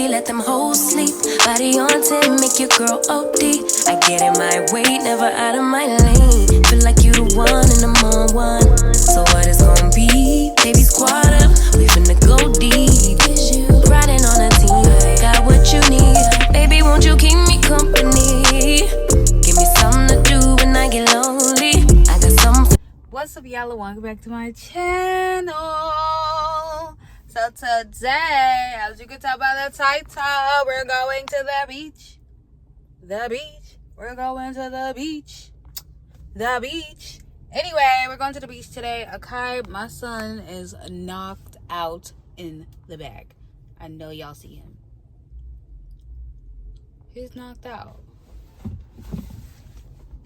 baby, let them hoes sleep. Body on 10, make your girl OD. I get in my way, never out of my lane. Feel like you the one and I'm on one. So what it's gonna be? Baby, squad up, we finna go deep. Riding on a team, got what you need. Baby, won't you keep me company? Give me something to do when I get lonely. I got something. What's up, y'all? Welcome back to my channel. So today, as you can tell by the title, we're going to the beach. We're going to the beach. Anyway, we're going to the beach today. Akai, my son, is knocked out in the bag. I know y'all see him. He's knocked out.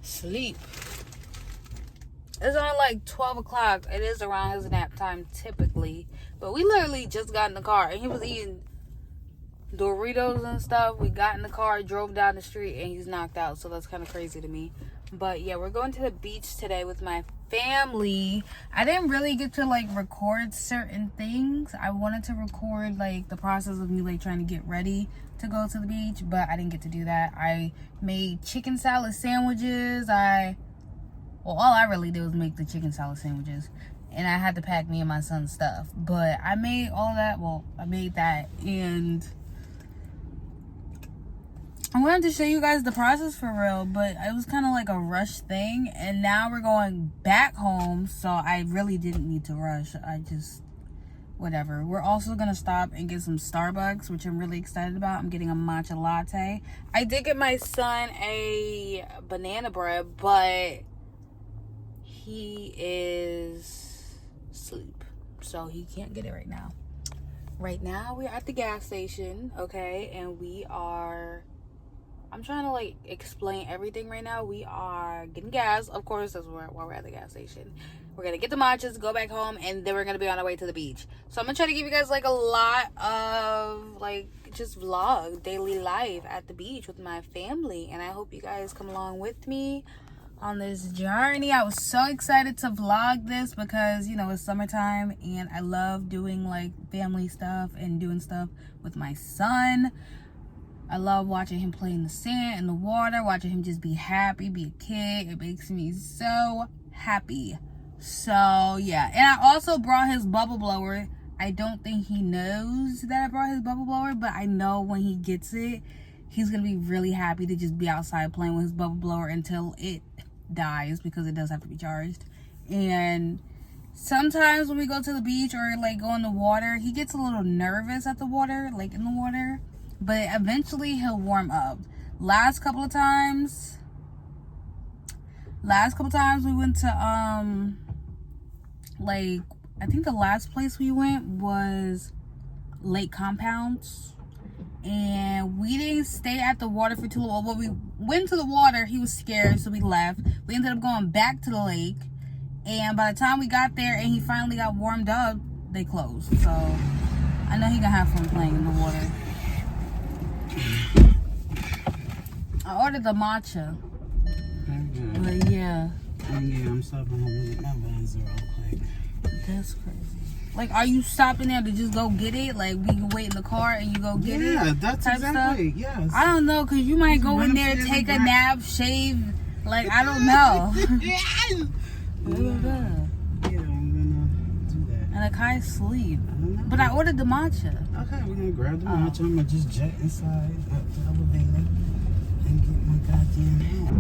Sleep. It's only like 12 o'clock. It is around his nap time typically. But we literally just got in the car and he was eating Doritos and stuff. We got in the car, drove down the street, and he's knocked out. So that's kind of crazy to me. But yeah, we're going to the beach today with my family. I didn't really get to like record certain things. I wanted to record like the process of me like trying to get ready to go to the beach, but I didn't get to do that. I made chicken salad sandwiches. All I really did was make the chicken salad sandwiches. And I had to pack me and my son's stuff. But I made all that. Well, I made that. And I wanted to show you guys the process for real. But it was kind of like a rush thing. And now we're going back home. So I really didn't need to rush. Whatever. We're also going to stop and get some Starbucks, which I'm really excited about. I'm getting a matcha latte. I did get my son a banana bread, but he is asleep, so he can't get it right now. Right now, we're at the gas station, okay? And I'm trying to, like, explain everything right now. We are getting gas. Of course, that's why we're at the gas station. We're going to get the matchas, go back home, and then we're going to be on our way to the beach. So I'm going to try to give you guys, like, a lot of, like, just vlog, daily life at the beach with my family. And I hope you guys come along with me on this journey. I was so excited to vlog this because, you know, it's summertime and I love doing like family stuff and doing stuff with my son. I love watching him play in the sand, in the water, watching him just be happy, be a kid. It makes me so happy. So yeah, and I also brought his bubble blower. I don't think he knows that I brought his bubble blower, but I know when he gets it, he's gonna be really happy to just be outside playing with his bubble blower until it dies, because it does have to be charged. And sometimes when we go to the beach or like go in the water, he gets a little nervous at the water, like in the water, but eventually he'll warm up. Last couple of times we went to like, I think the last place we went was Lake Compounds. And we didn't stay at the water for too long. When we went to the water, he was scared, so we left. We ended up going back to the lake. And by the time we got there and he finally got warmed up, they closed. So I know he gonna have fun playing in the water. I ordered the matcha. But yeah. I'm stopping home with my vans real quick. That's crazy. Like, are you stopping there to just go get it? Like, we can wait in the car and you go get it? Yeah, that's exactly, yes. I don't know, because you might go in there, take a nap, shave. Like, I don't know. Yeah, I'm gonna do that. And Akai sleep. But I ordered the matcha. Okay, we're going to grab the matcha. I'm going to just jet inside up the elevator and get my goddamn hat.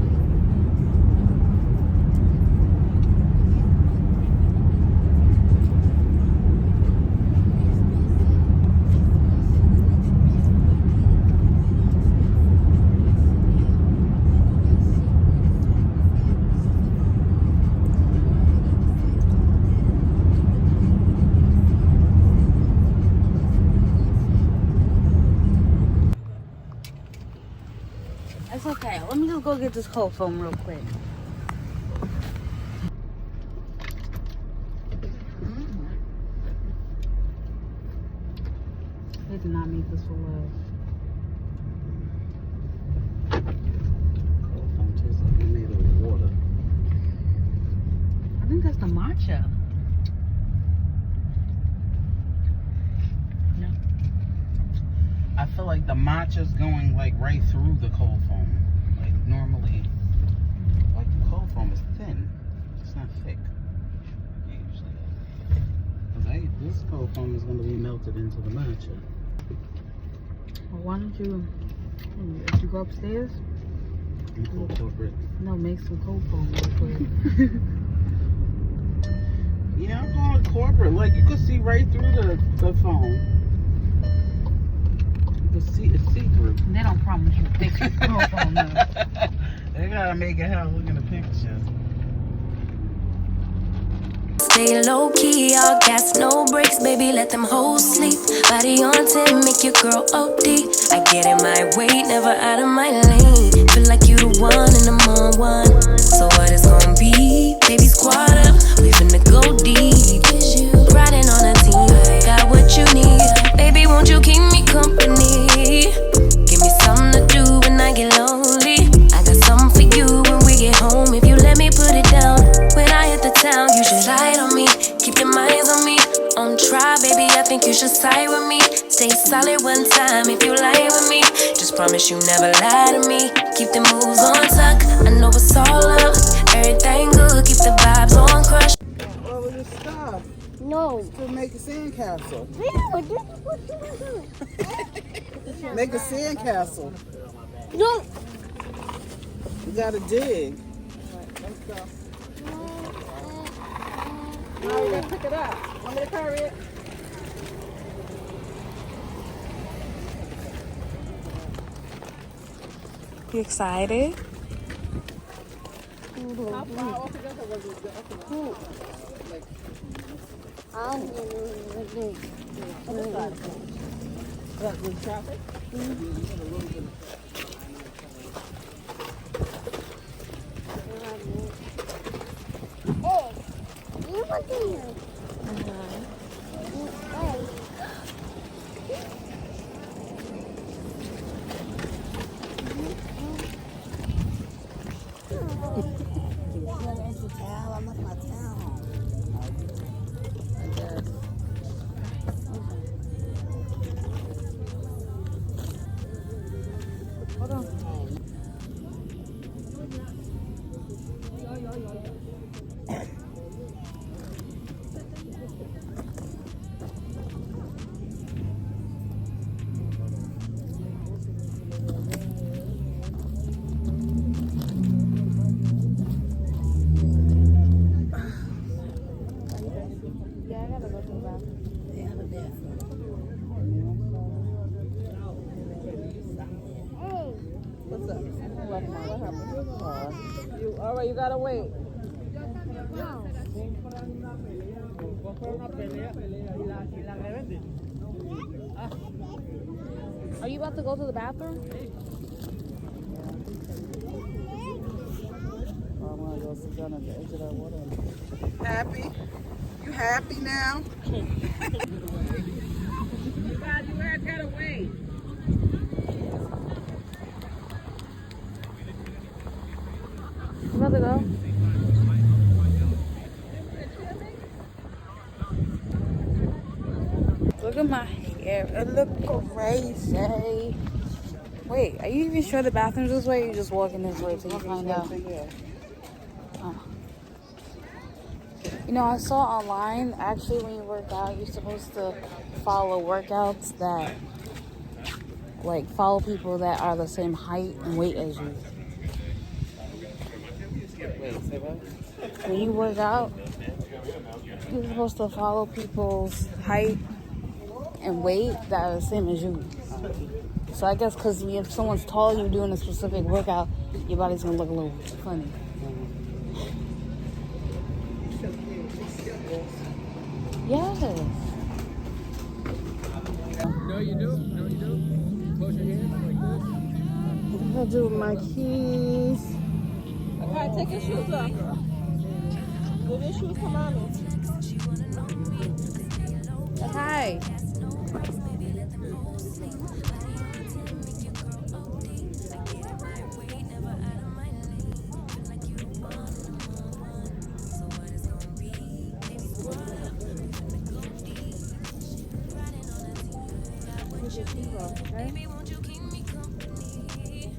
It's okay. Let me just go get this cold foam real quick. They did not make this for love. Cold foam tastes like it made of water. I think that's the matcha. I feel like the matcha's going like right through the cold foam. Like normally, like the cold foam is thin. It's not thick. Usually. Cause this cold foam is going to be melted into the matcha. Well, why don't you, if you go upstairs, Corporate. no, make some cold foam real quick. Yeah, I'm calling it corporate. Like you can see right through the foam. You can see it's see-through. They don't promise you thick cold foam, no. They gotta make it how look in the picture. Stay low key, all gas, no brakes, baby, let them hoes sleep. Body on 10, make your girl OD. I get in my way, never out of my lane. Feel like you the one and I'm on one. So what it's gonna be? Baby, squad up, we finna go deep. Riding on a team, got what you need. Baby, won't you keep me company? Give me something to do when I get lonely. I got something for you when we get home. If you let me put it down, when I hit the town, you should slide on me. Keep your minds on me. On try, baby, I think you should side with me. Stay solid one time if you lie with me. Just promise you never lie to me. Keep the moves on tuck. I know it's all up. Everything good, keep the vibes on crush. What was this stuff? No. To make a sandcastle. Yeah, this is what you do. Make a sandcastle. No. You gotta dig. Let's go. Now we gotta pick it up. Want me to carry it? You excited? How far altogether was it? With traffic? Hey, you want to hear? Hey. What's up? What happened? You all right? You gotta wait. Are you about to go to the bathroom? I'm gonna go sit down at the edge of that water. Happy? You happy now? You guys gotta wait. You about to go? Look at my hair. It look crazy. Wait, are you even sure the bathroom's this way? Or you just walking this way till you find out? Oh. You know, I saw online, actually, when you work out, you're supposed to follow workouts that, like, follow people that are the same height and weight as you. Wait, say what? When you work out, you're supposed to follow people's height and weight that are the same as you. So I guess because if someone's tall, you're doing a specific workout, your body's gonna look a little funny. Yes. No, you do. No, you do. Close your hands like this. I'm gonna do my keys. Okay, take your shoes off. Give your shoes to mommy. Hi. Take your shoes off. Baby, won't you keep me company?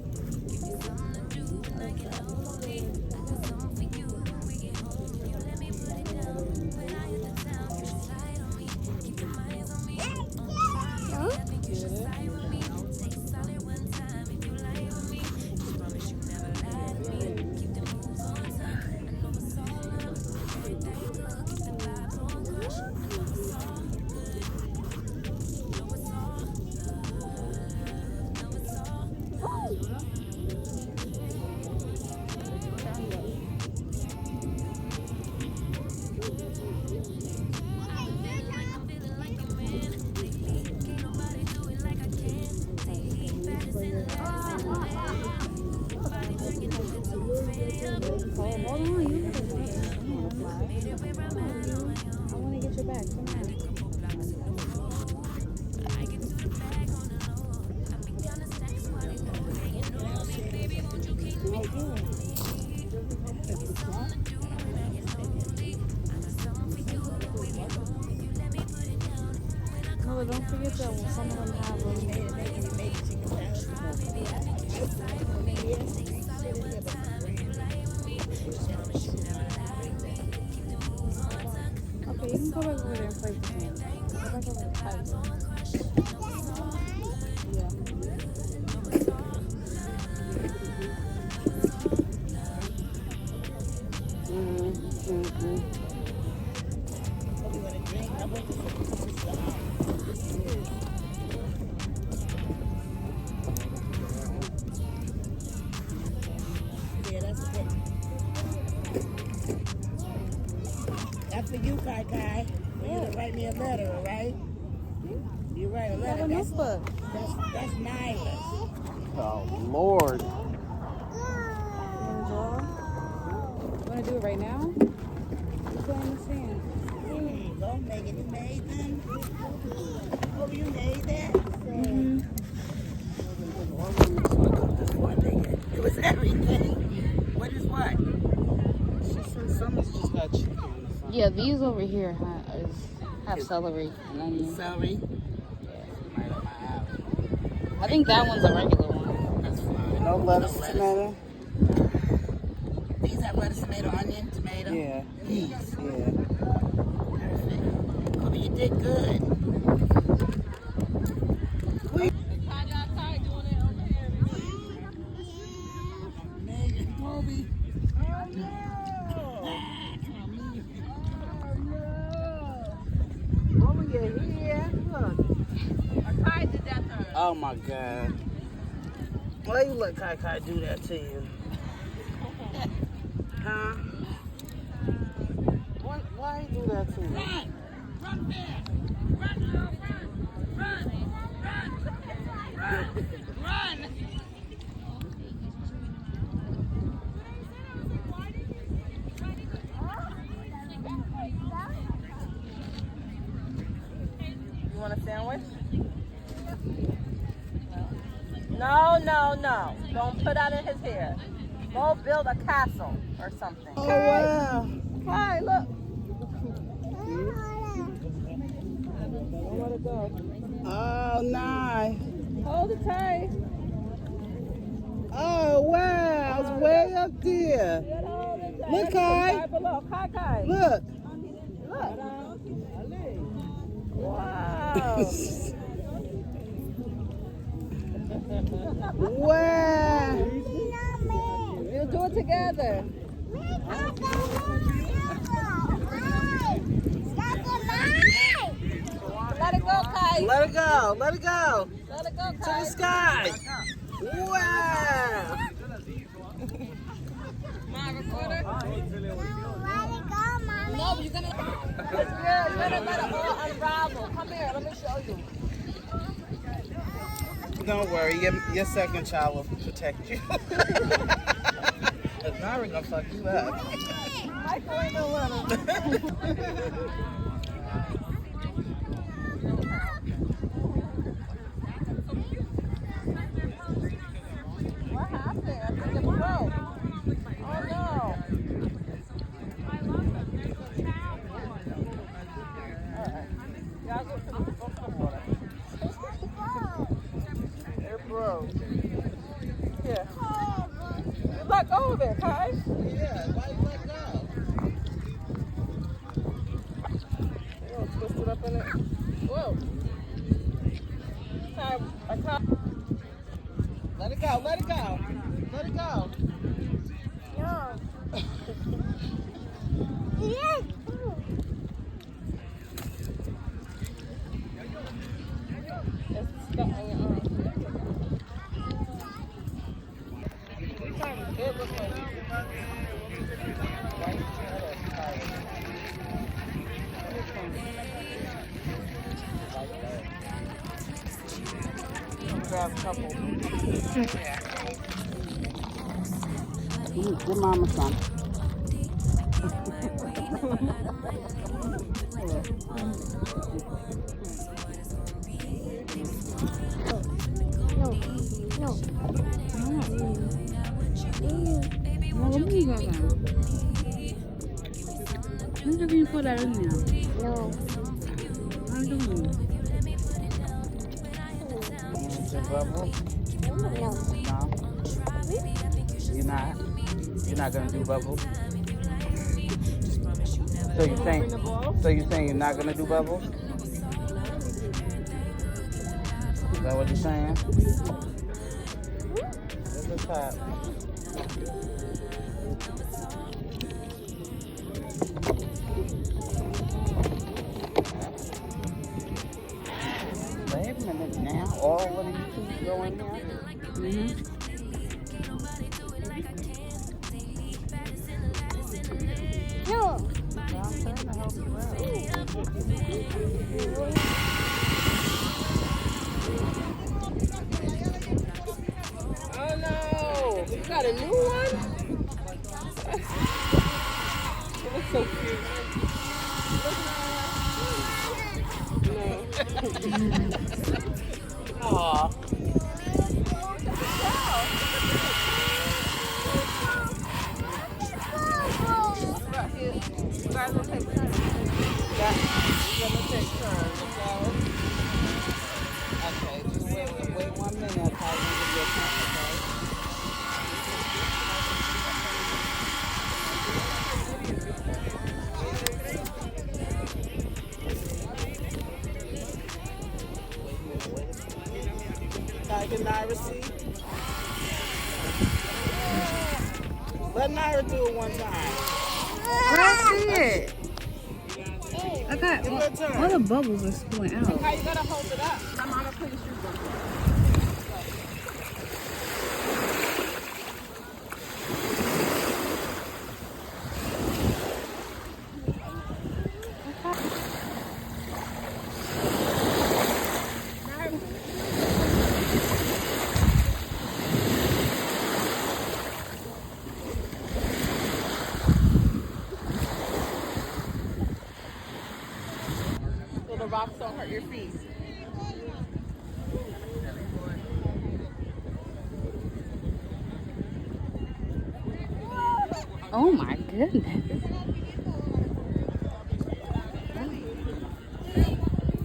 Give me something to do when I get lonely. I got something for you when we get home. If you let me put it down, when I hit the town, you should slide on me. Keep your eyes on me. I think you should side with me. Stay solid one time if you lie with me. Just promise you never lie to me. Keep the moves on time. I know it's all love. Everything good. Keep the vibes on crush. I know it's all good. Know it's all love. Know it's all. I'm feeling like a man lately. Can't nobody do it like I can. See, baddest in the latest in the land. Body bringing it to me. Hold on, you can Made it where I'm at on my own. I want to get your back. Come on. Couple blocks in the road. I get to the bag on the low. I be down the stacks while they go. Yeah, you know me, baby. Won't you keep me company? Give me something to do when I get lonely. I got something for you when we get home. If you let me put it down, when I come No, don't forget that when some of them have them. baby, I think you should side with me. Stay solid one time if you lie with me. Just promise you never lie to me. Keep the moves on time. Okay, you can go back over there and play with me. Go back over there and play. Yeah. Yeah, that's good. That's for you, Kai Kai. For you to write me a letter, all right? You write a letter. That's Nyla's. Oh, Lord. You want to do it right now? You go in the sand. There you go, Megan. You made them? Oh, you made that? What, Megan? It was everything. What is what? Someone's just got chicken. Yeah, these over here have celery and onion. Celery. I think that one's a regular one. That's fine. No lettuce, tomato? These have lettuce, tomato, onion, tomato. Yeah. These. Yeah. Perfect. Kobe, you did good. Megan, Kobe. Oh no! Over your here. Look. Oh my God. Why you let Kai Kai do that to you? Huh? Why you do that to me? Run! Run there! Run, girl, run! Run! Run! Run! Run! You want a sandwich? No, no, no. Don't put that in his hair. Go build a castle or something. Oh wow! Hi, look. Let it go. Oh nice! Hold it tight. Oh wow! It's way up there. Hold it tight. Look, Kai. Right below. Kai, Kai. Look. Look. Wow. Wow! We'll do it together. Let it go, Kai. Let it go! Let it go! Let it go, To Kai. the sky! Wow! Mom, recorder. No, but you're gonna. It's good. You're gonna let it all unravel. Come here. Let me show you. Don't worry, your second child will protect you. If not, we're gonna fuck you up. Microwave a little. What happened? I think it broke. Oh no. Alright. Y'all go for the water. road. Here. Let go of it, Kai. Yeah, why you let go? You don't twist it up in it. Whoa. Kai, Kai. Let it go, let it go. Let it go. No. Yes. It's stuck on your arm. It looks like grab a couple. Your mama some. No. No. When did you put that in there? No. How you doing? Bubble? No. No. You're not gonna do bubbles? So you saying you're not gonna do bubbles? Is that what you're saying? Where's the top? Wait a minute now. All of you two go in there? No. I'm trying to help you out. Oh no! You got a new one? It looks so cute. No. Aw. You guys will take turns. Yeah. You're gonna take turns, okay? Okay, just wait 1 minute. I'll try to give you a time, okay? Tiger Naira see? Let Naira do it one time. I see it. I got Give her a turn. all the bubbles are spilling out. How you gotta hold it up? I'm gonna put your shoes on. So the rocks don't hurt your feet. Oh my goodness.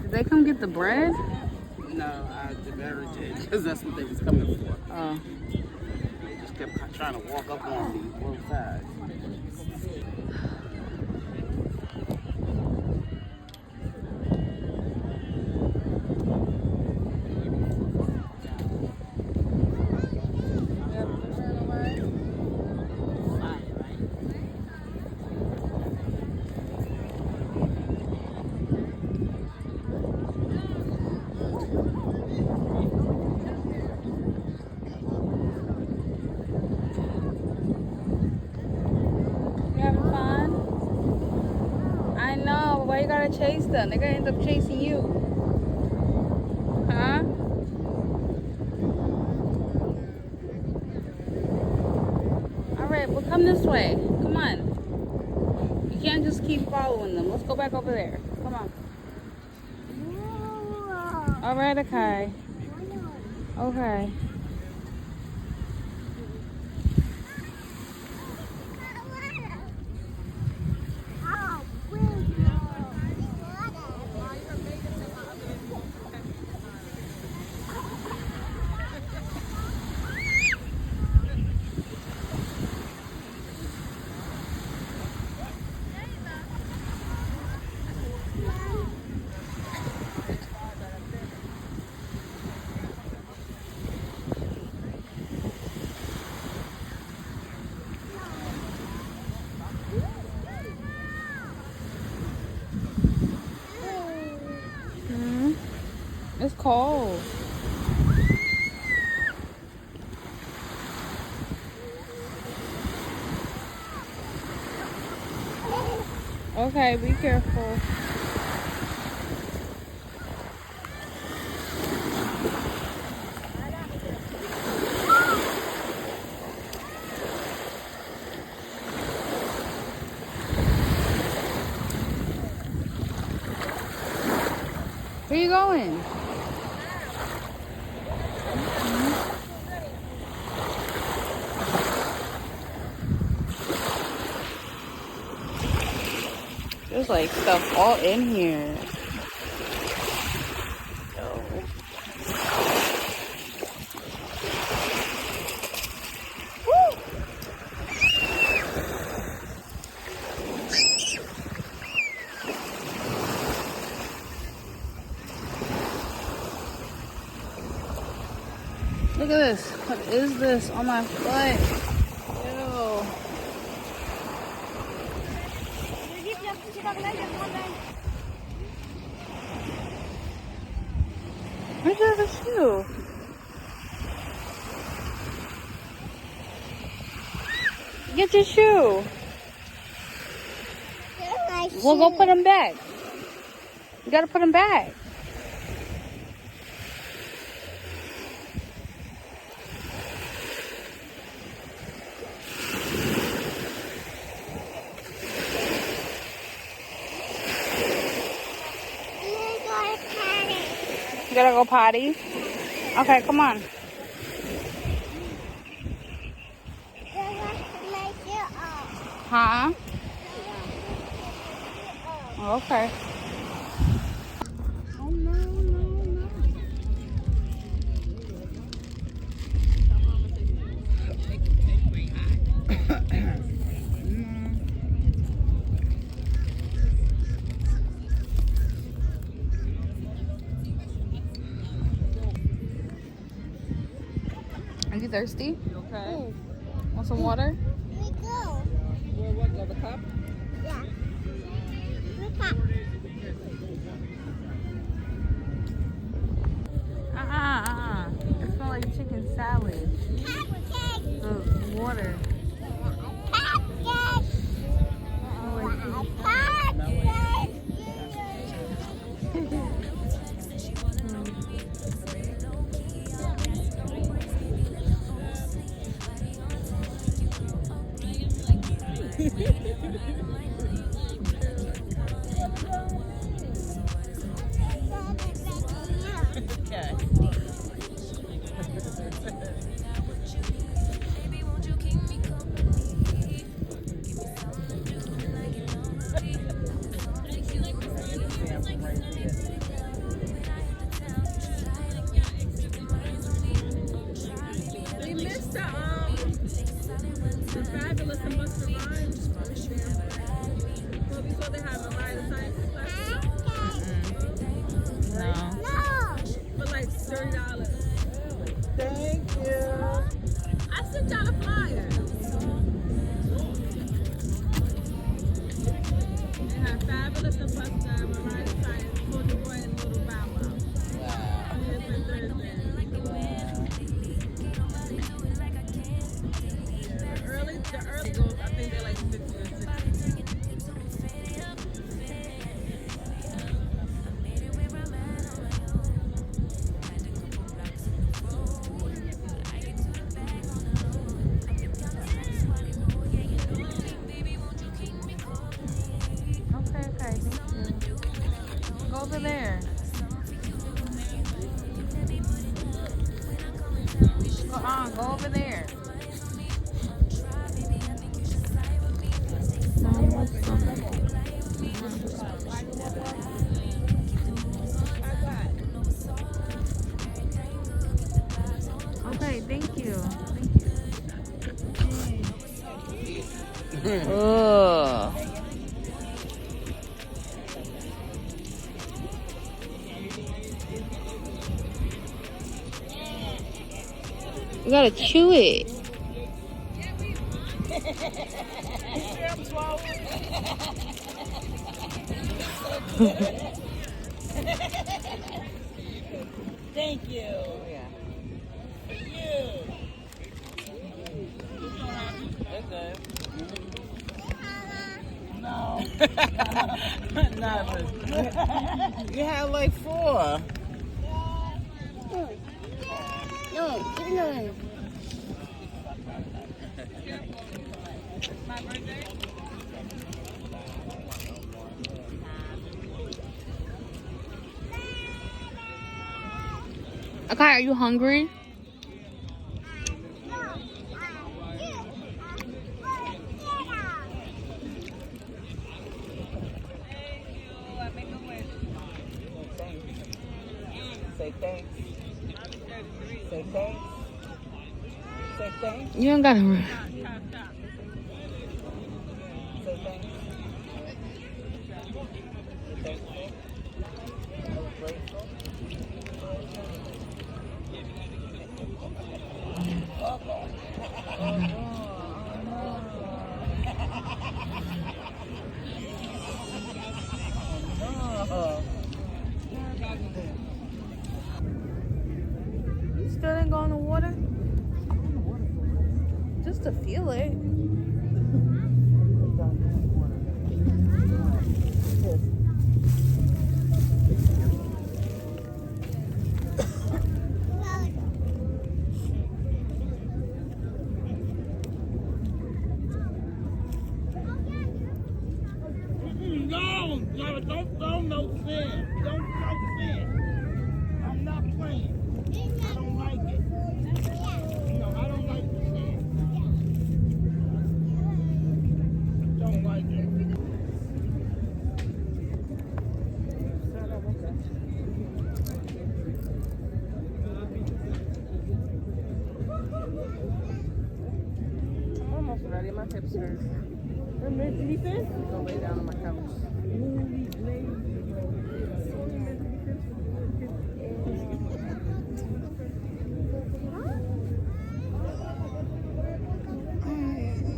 Did they come get the bread? No, the bearer did, because that's what they was coming for. Oh. They just kept trying to walk up on me both sides. You having fun? I know, but why you gotta chase them? They're gonna end up chasing you. Huh? Alright, well come this way. Come on. You can't just keep following them. Let's go back over there. Come on. Alright, Akai. Okay. cold. Okay, be careful. Where you going? There's like stuff all in here. Look at this. What is this on my foot? Ew. Where's your other shoe? Get your shoe. Well, go put them back. You gotta put them back. You gotta go potty? Okay, come on. Huh? Okay. Oh, no, no, no. Are you thirsty? You okay? Want some water? We go. Where, what, the cup? Yeah. Look up. It smells like chicken salad. Cupcake. The water. Cupcake. Okay. We missed the Fabulous and Busta Rhymes. Well, we supposed to have a ride of science No. for like $30. Thank you. I sent y'all a flyer. They have Fabulous and Busta and a ride of science, Soldier Boy and Little Bow Wow. It's been Thursday. The early goes, I think they're like 50 or 60. Okay, thank you. Go over there. Go over there. Okay, thank you. Ugh. You gotta chew it. Thank you. Yeah. For you. It's good. No. No, You had like 4. No, give me another one. Okay, are you hungry? Say thanks. Say thanks. Say thanks. You don't gotta. Say thanks. Say thankful. I'm grateful. You still didn't go in the water? Just to feel it. No, don't throw no sand. Don't throw sand. I'm not playing. I don't like it. No, I don't like the sand. I don't like it. I'm almost ready. My hips hurt. Go lay down on my couch.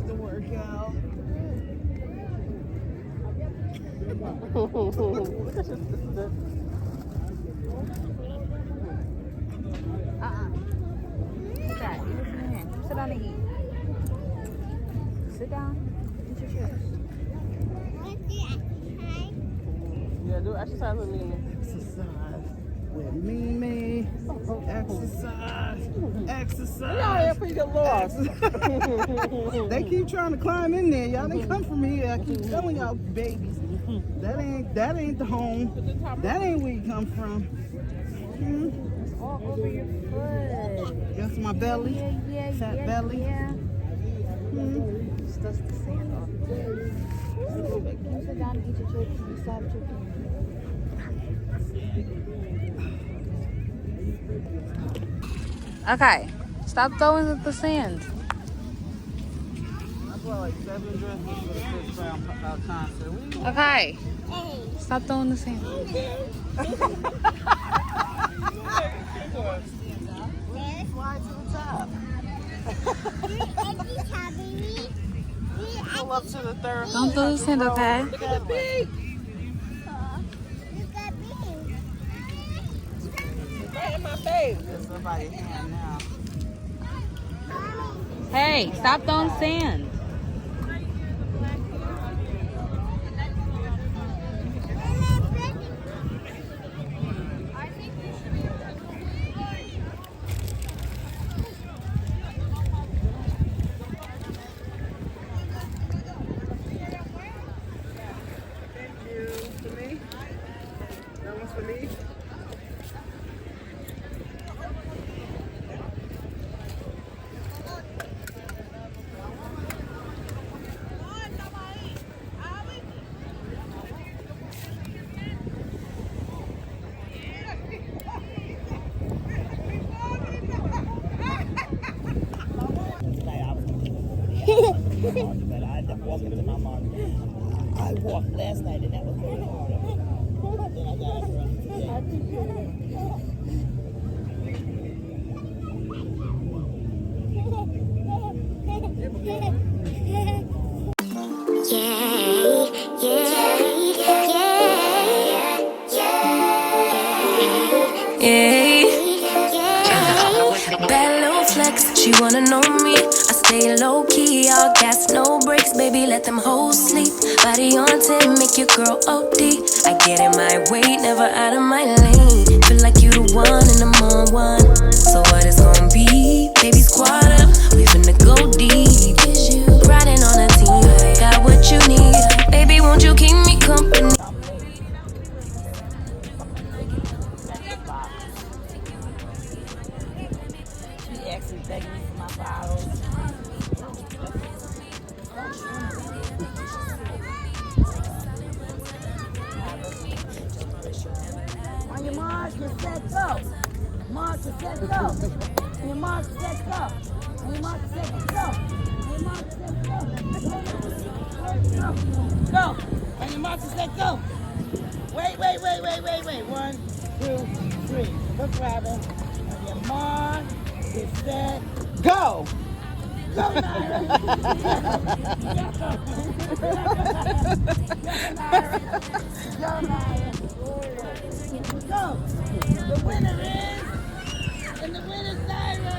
The workout. Sit down. Eat with your hand. Sit down and eat. Sit down. Eat your chips. Yeah, do exercise with me. Exercise with Mimi. Exercise. Exercise. Yeah, for you get lost. They keep trying to climb in there. Y'all didn't come from here. I keep telling y'all babies. That ain't the home. That ain't where you come from. It's all over your foot. That's my belly. Fat belly. Yeah. Just dust the sand off. You sit down and eat your chips. You stop chicken. Okay, stop throwing the sand. I bought like 7 dresses for the Chris Brown concert. Okay, stop throwing the sand. Fly to the top. Pull up to the 3rd. Don't throw the sand, okay? Look at the bee. Right in my face. There's somebody hand now. Hey, stop throwing sand. For me? That one's for me? But I ended up walking to my mom. I walked last night and that was very hard. Then I got it from today. Yeah. flex. She wanna know me. I stay low key, all gas, no brakes. Baby, let them hoes sleep. Body on 10, make your girl OD. I get in my way, never out of my lane. Feel like you the one and I'm on one. So what it's gonna be? Baby, squad up, we finna go deep. Riding on a team, got what you need. Baby, won't you keep me company? She actually begged me for my bottles. On your mark, get set, go. Mark, get set, go. On your mark, set, go. On your mark, set, go. On your mark, set, go. Go. On your mark, set, go. Wait. 1, 2, 3. Look, Robin. On your mark, get set, go. Go, Myra. Go, Myra. Go. The winner is, and the winner's Myra.